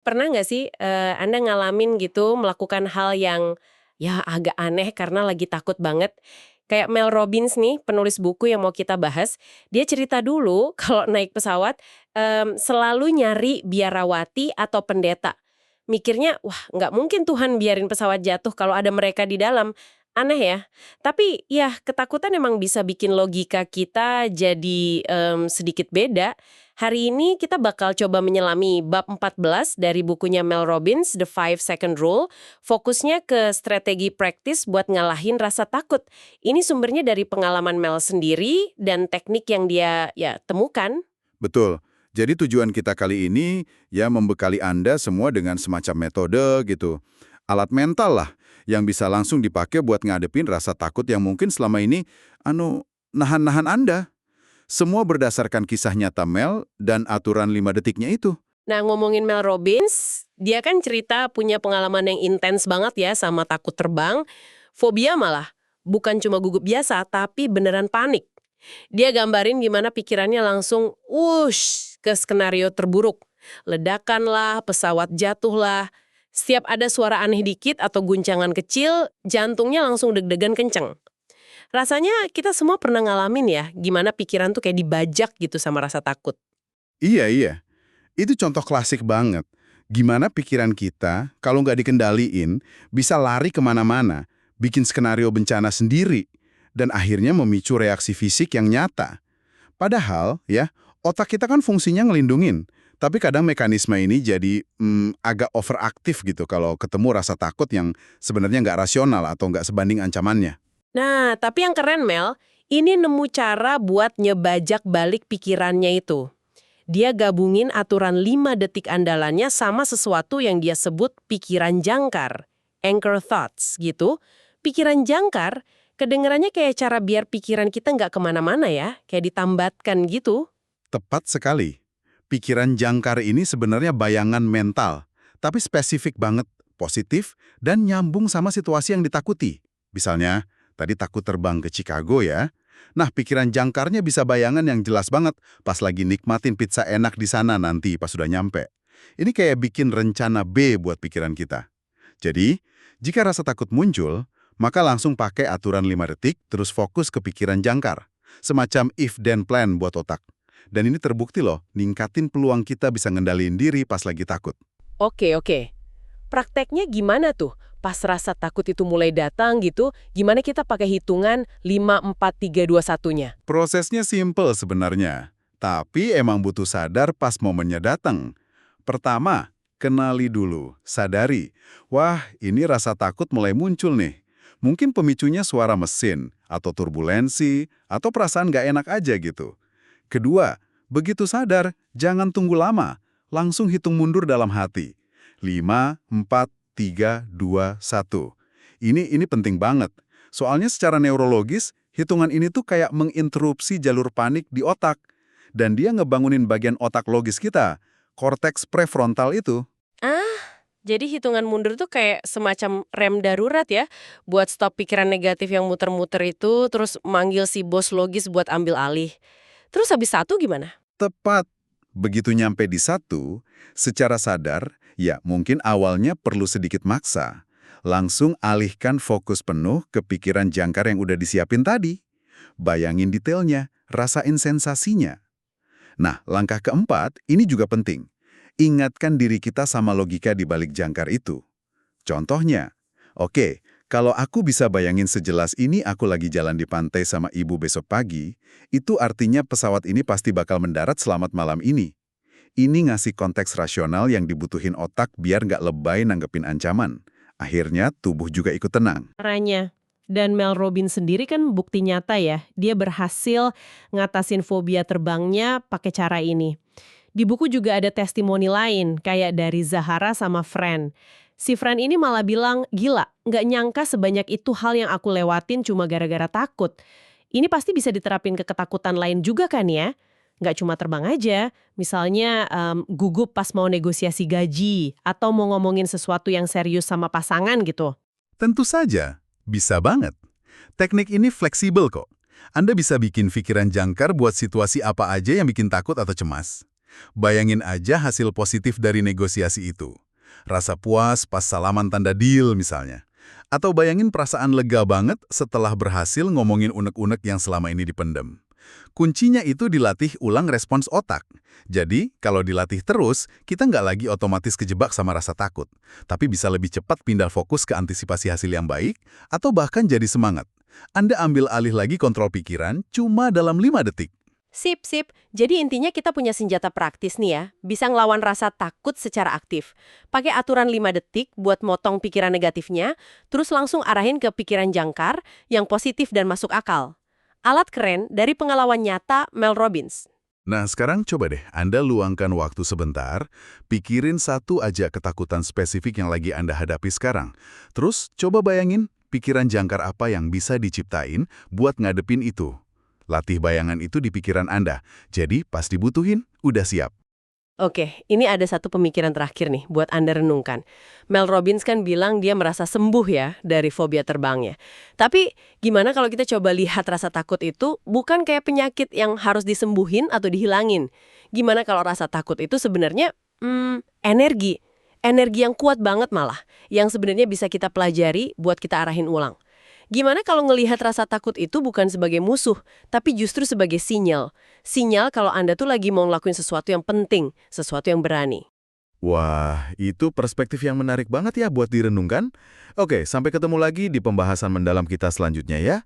Pernah nggak sih, Anda ngalamin gitu melakukan hal yang, ya agak aneh karena lagi takut banget? Kayak Mel Robbins nih, penulis buku yang mau kita bahas, dia cerita dulu kalau naik pesawat, selalu nyari biarawati atau pendeta. Mikirnya, wah nggak mungkin Tuhan biarin pesawat jatuh kalau ada mereka di dalam. Aneh ya? Tapi ya ketakutan emang bisa bikin logika kita jadi, sedikit beda. Hari ini kita bakal coba menyelami bab 14 dari bukunya Mel Robbins, The Five Second Rule. Fokusnya ke strategi praktis buat ngalahin rasa takut. Ini sumbernya dari pengalaman Mel sendiri dan teknik yang dia ya temukan. Betul. Jadi tujuan kita kali ini ya membekali Anda semua dengan semacam metode gitu. Alat mental lah yang bisa langsung dipakai buat ngadepin rasa takut yang mungkin selama ini nahan-nahan Anda. Semua berdasarkan kisah nyata Mel dan aturan 5 detiknya itu. Nah, ngomongin Mel Robbins, dia kan cerita punya pengalaman yang intens banget ya sama takut terbang. Fobia malah, bukan cuma gugup biasa, tapi beneran panik. Dia gambarin gimana pikirannya langsung wush ke skenario terburuk. Ledakan lah, pesawat jatuh lah. Setiap ada suara aneh dikit atau guncangan kecil, jantungnya langsung deg-degan kenceng. Rasanya kita semua pernah ngalamin ya, gimana pikiran tuh kayak dibajak gitu sama rasa takut. Iya, iya. Itu contoh klasik banget. Gimana pikiran kita, kalau nggak dikendaliin, bisa lari kemana-mana, bikin skenario bencana sendiri, dan akhirnya memicu reaksi fisik yang nyata. Padahal, ya, otak kita kan fungsinya ngelindungin. Tapi kadang mekanisme ini jadi agak overaktif gitu kalau ketemu rasa takut yang sebenarnya nggak rasional atau nggak sebanding ancamannya. Nah, tapi yang keren Mel, ini nemu cara buat nyebajak balik pikirannya itu. Dia gabungin aturan 5 detik andalannya sama sesuatu yang dia sebut pikiran jangkar. Anchor thoughts gitu. Pikiran jangkar, kedengarannya kayak cara biar pikiran kita nggak kemana-mana ya. Kayak ditambatkan gitu. Tepat sekali. Pikiran jangkar ini sebenarnya bayangan mental, tapi spesifik banget, positif, dan nyambung sama situasi yang ditakuti. Misalnya, tadi takut terbang ke Chicago ya. Nah, pikiran jangkarnya bisa bayangan yang jelas banget pas lagi nikmatin pizza enak di sana nanti pas sudah nyampe. Ini kayak bikin rencana B buat pikiran kita. Jadi, jika rasa takut muncul, maka langsung pakai aturan 5 detik terus fokus ke pikiran jangkar. Semacam if-then plan buat otak. Dan ini terbukti loh, ningkatin peluang kita bisa ngendaliin diri pas lagi takut. Oke, oke. Prakteknya gimana tuh? Pas rasa takut itu mulai datang gitu, gimana kita pakai hitungan 5, 4, 3, 2, 1-nya? Prosesnya simple sebenarnya, tapi emang butuh sadar pas momennya datang. Pertama, kenali dulu, sadari. Wah, ini rasa takut mulai muncul nih. Mungkin pemicunya suara mesin, atau turbulensi, atau perasaan nggak enak aja gitu. Kedua, begitu sadar, jangan tunggu lama. Langsung hitung mundur dalam hati. 5, 4, 3, 2, 1. Ini penting banget. Soalnya secara neurologis, hitungan ini tuh kayak menginterupsi jalur panik di otak. Dan dia ngebangunin bagian otak logis kita, korteks prefrontal itu. Jadi hitungan mundur tuh kayak semacam rem darurat ya, buat stop pikiran negatif yang muter-muter itu, terus manggil si bos logis buat ambil alih. Terus habis satu gimana? Tepat. Begitu nyampe di satu, secara sadar, ya mungkin awalnya perlu sedikit maksa. Langsung alihkan fokus penuh ke pikiran jangkar yang udah disiapin tadi. Bayangin detailnya, rasain sensasinya. Nah, langkah keempat, ini juga penting. Ingatkan diri kita sama logika di balik jangkar itu. Contohnya, oke, kalau aku bisa bayangin sejelas ini aku lagi jalan di pantai sama ibu besok pagi, itu artinya pesawat ini pasti bakal mendarat selamat malam ini. Ini ngasih konteks rasional yang dibutuhin otak biar nggak lebay nanggepin ancaman. Akhirnya tubuh juga ikut tenang. Caranya. Dan Mel Robbins sendiri kan bukti nyata ya, dia berhasil ngatasin fobia terbangnya pakai cara ini. Di buku juga ada testimoni lain, kayak dari Zahara sama Fran. Si Fran ini malah bilang, gila, nggak nyangka sebanyak itu hal yang aku lewatin cuma gara-gara takut. Ini pasti bisa diterapin ke ketakutan lain juga kan ya? Nggak cuma terbang aja, misalnya gugup pas mau negosiasi gaji, atau mau ngomongin sesuatu yang serius sama pasangan gitu. Tentu saja, bisa banget. Teknik ini fleksibel kok. Anda bisa bikin pikiran jangkar buat situasi apa aja yang bikin takut atau cemas. Bayangin aja hasil positif dari negosiasi itu. Rasa puas pas salaman tanda deal misalnya. Atau bayangin perasaan lega banget setelah berhasil ngomongin unek-unek yang selama ini dipendem. Kuncinya itu dilatih ulang respons otak. Jadi, kalau dilatih terus, kita nggak lagi otomatis kejebak sama rasa takut. Tapi bisa lebih cepat pindah fokus ke antisipasi hasil yang baik, atau bahkan jadi semangat. Anda ambil alih lagi kontrol pikiran cuma dalam 5 detik. Sip, sip. Jadi intinya kita punya senjata praktis nih ya. Bisa ngelawan rasa takut secara aktif. Pakai aturan 5 detik buat motong pikiran negatifnya, terus langsung arahin ke pikiran jangkar yang positif dan masuk akal. Alat keren dari pengalaman nyata Mel Robbins. Nah, sekarang coba deh Anda luangkan waktu sebentar, pikirin satu aja ketakutan spesifik yang lagi Anda hadapi sekarang. Terus, coba bayangin pikiran jangkar apa yang bisa diciptain buat ngadepin itu. Latih bayangan itu di pikiran Anda, jadi pas dibutuhin, udah siap. Oke, ini ada satu pemikiran terakhir nih buat Anda renungkan. Mel Robbins kan bilang dia merasa sembuh ya dari fobia terbangnya. Tapi gimana kalau kita coba lihat rasa takut itu bukan kayak penyakit yang harus disembuhin atau dihilangin. Gimana kalau rasa takut itu sebenarnya energi. Energi yang kuat banget malah. Yang sebenarnya bisa kita pelajari buat kita arahin ulang. Gimana kalau ngelihat rasa takut itu bukan sebagai musuh, tapi justru sebagai sinyal. Sinyal kalau Anda tuh lagi mau ngelakuin sesuatu yang penting, sesuatu yang berani. Wah, itu perspektif yang menarik banget ya buat direnungkan. Oke, sampai ketemu lagi di pembahasan mendalam kita selanjutnya ya.